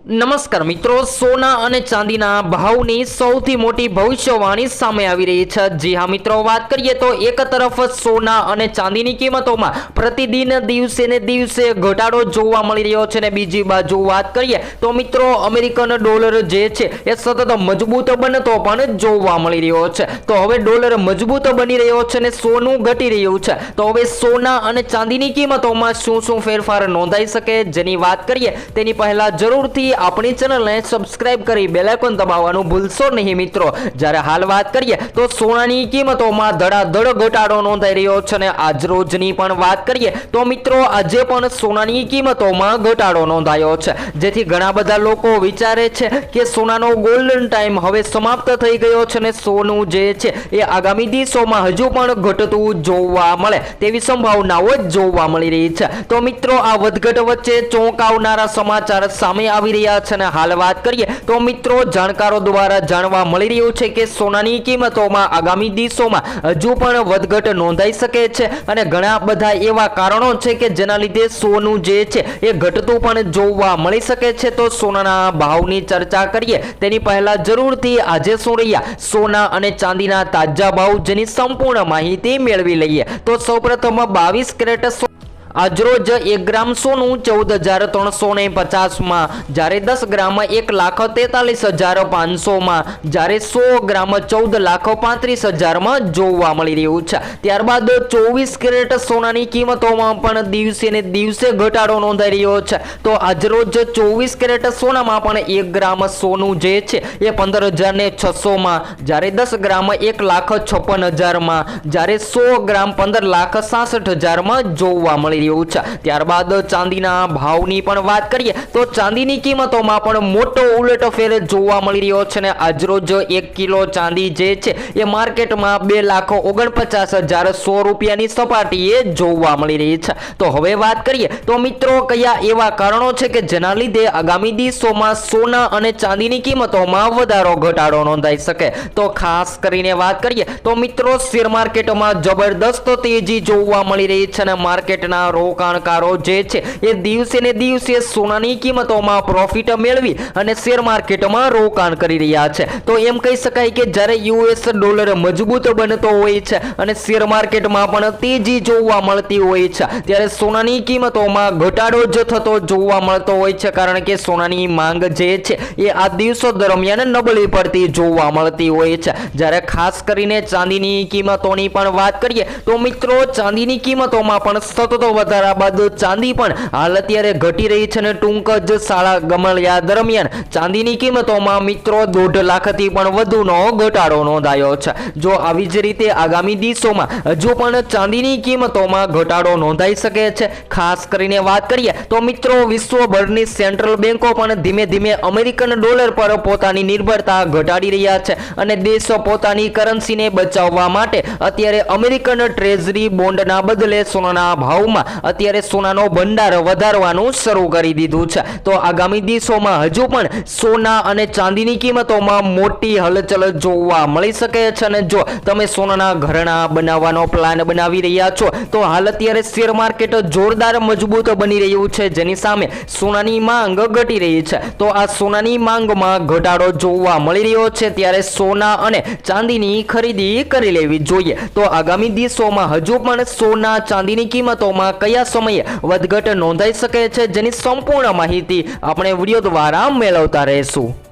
નમસ્કાર મિત્રો, સોના અને ચાંદીના ભાવની સૌથી મોટી ભવિષ્યવાણી સામે આવી રહી છે। જી હા મિત્રો, વાત કરીએ તો એક તરફ સોના અને ચાંદીની કિંમતોમાં પ્રતિદિન દિવસે ને દિવસે ઘટાડો જોવા મળી રહ્યો છે ને બીજી બાજુ વાત કરીએ તો મિત્રો અમેરિકન ડોલર જે છે એ સતત મજબૂત બનતો પણ જોવા મળી રહ્યો છે। તો હવે ડોલર મજબૂત બની રહ્યો છે ને સોનું ઘટી રહ્યું છે, તો હવે સોના અને ચાંદીની કિંમતોમાં શું ફેરફાર નોંધાઈ શકે જેની વાત કરીએ તેની પહેલા જરૂરથી આપણી ચેનલને સબસ્ક્રાઇબ કરી બેલ આઇકોન દબાવવાનું ભૂલશો નહીં મિત્રો। જ્યારે હાલ વાત કરીએ તો સોનાની કિંમતોમાં ધડાધડ ઘટાડો નોંધાઈ રહ્યો છે અને આજ રોજની પણ વાત કરીએ તો મિત્રો આજે પણ સોનાની કિંમતોમાં ઘટાડો નોંધાયો છે, જેથી ઘણા બધા લોકો વિચારે છે કે સોનાનો ગોલ્ડન ટાઈમ હવે સમાપ્ત થઈ ગયો છે અને સોનું જે છે એ આગામી દિવસોમાં હજુ પણ ઘટતું જોવા મળે તેવી સંભાવનાઓ જોવા મળી રહી છે। તો મિત્રો આ વધઘટ વચ્ચે ચોંકાવનારા સમાચાર સામે આવી રહ્યા છે અને હાલ વાત કરીએ તો મિત્રો જાણકારો દ્વારા જાણવા મળી રહ્યું છે કે સોનાની કિંમતોમાં આગામી દિવસોમાં હજુ પણ વધઘટ નોંધાઈ શકે છે અને ઘણા બધા એવા કારણો છે કે જેના લીધે સોનું જે છે એ ઘટતું પણ જોવા મળી શકે છે। તો સોનાના ભાવની ચર્ચા કરીએ તેની પહેલા જરૂરથી આજે શું રહ્યા સોના અને ચાંદીના તાજા ભાવ જેની સંપૂર્ણ માહિતી મેળવી લઈએ। તો સૌપ્રથમ 22 કેરેટ આજરોજ 1 ગ્રામ સોનું 14,350 માં, જ્યારે 10 ગ્રામ 1,43,500 માં, જ્યારે 100 ગ્રામ 14,35,000 માં જોવા મળી રહ્યું છે। ત્યારબાદ 24 કેરેટ સોનાની કિંમતોમાં પણ દિવસે ને દિવસે ઘટાડો નોંધાઈ રહ્યો છે। તો આજરોજ 24 કેરેટ સોનામાં પણ 1 ગ્રામ સોનું જે છે એ 15,600 માં, જ્યારે 10 ગ્રામ 1,56,000 માં, જ્યારે 100 ગ્રામ 15,66,000 માં જોવા મળી રહ્યું છે। ત્યારબાદ ચાંદીના ભાવની પણ વાત કરીએ તો ચાંદીની કિંમતોમાં પણ મોટો ઉલટફેર જોવા મળી રહ્યો છે અને આજરોજ 1 કિલો ચાંદી જે છે એ માર્કેટમાં 2,49,100 રૂપિયાની સપાટીએ જોવા મળી રહી છે। તો હવે વાત કરીએ તો મિત્રો કયા એવા કારણો છે કે જેના લીધે આગામી દિવસોમાં સોના અને ચાંદીની કિંમતોમાં વધારો ઘટાડો નોંધાઈ શકે। તો ખાસ કરીને વાત કરીએ તો મિત્રો શેર માર્કેટમાં જબરદસ્ત તેજી જોવા મળી રહી છે અને માર્કેટના રોકાણકારો જે છે એ દિવસે ને દિવસે સોનાની કિંમતોમાં પ્રોફિટ મેળવી અને શેર માર્કેટમાં રોકાણ કરી રહ્યા છે। તો એમ કહી શકાય કે જ્યારે યુએસ ડોલર મજબૂત બનતો હોય છે અને શેર માર્કેટમાં પણ તેજી જોવા મળતી હોય છે, ત્યારે સોનાની કિંમતોમાં ઘટાડો જ થતો જોવા મળતો હોય છે, કારણ કે સોનાની માંગ જે છે એ આ દિવસો દરમિયાન નબળી પડતી જોવા મળતી હોય છે। જ્યારે ખાસ કરીને ચાંદીની કિંમતોની પણ વાત કરીએ તો મિત્રો ચાંદીની કિંમતોમાં પણ સતત વધારા બાદ ચાંદી પણ હાલ અત્યારે ઘટી રહી છે અને ટૂંક જ સાળા ગમળ્યા દરમિયાન ચાંદીની કિંમતોમાં મિત્રો 1.5 લાખથી પણ વધુનો ઘટાડો નોંધાયો છે। જો આવી જ રીતે આગામી દિવસોમાં હજુ પણ ચાંદીની કિંમતોમાં ઘટાડો નોંધાઈ શકે છે। ખાસ કરીને વાત કરીએ તો મિત્રો વિશ્વભરની સેન્ટ્રલ બેન્કો પણ ધીમે ધીમે અમેરિકન ડોલર પર પોતાની નિર્ભરતા ઘટાડી રહ્યા છે અને દેશો પોતાની કરન્સીને બચાવવા માટે અત્યારે અમેરિકન ટ્રેઝરી બોન્ડના બદલે સોનાના ભાવમાં અત્યારે સોનાનો ભંડાર વધારવાનું શરૂ કરી દીધું છે। તો આગામી દિવસોમાં હજુ પણ સોના અને ચાંદીની કિંમતોમાં મોટી હલચલ જોવા મળી શકે છે અને જો તમે સોનાના ઘરેણાં બનાવવાનો પ્લાન બનાવી રહ્યા છો તો હાલ અત્યારે શેર માર્કેટ જોરદાર મજબૂત બની રહ્યું છે, જેની સામે સોનાની માંગ ઘટી રહી છે। તો આ સોનાની માંગમાં ઘટાડો જોવા મળી રહ્યો છે, ત્યારે સોના અને ચાંદીની ખરીદી કરી લેવી જોઈએ। તો આગામી દિવસોમાં હજુ પણ સોના ચાંદીની કિંમતોમાં કયા સમયે વધઘટ નોંધાઈ શકે છે જેની સંપૂર્ણ માહિતી આપણે વિડીયો દ્વારા મેળવતા રહેશું।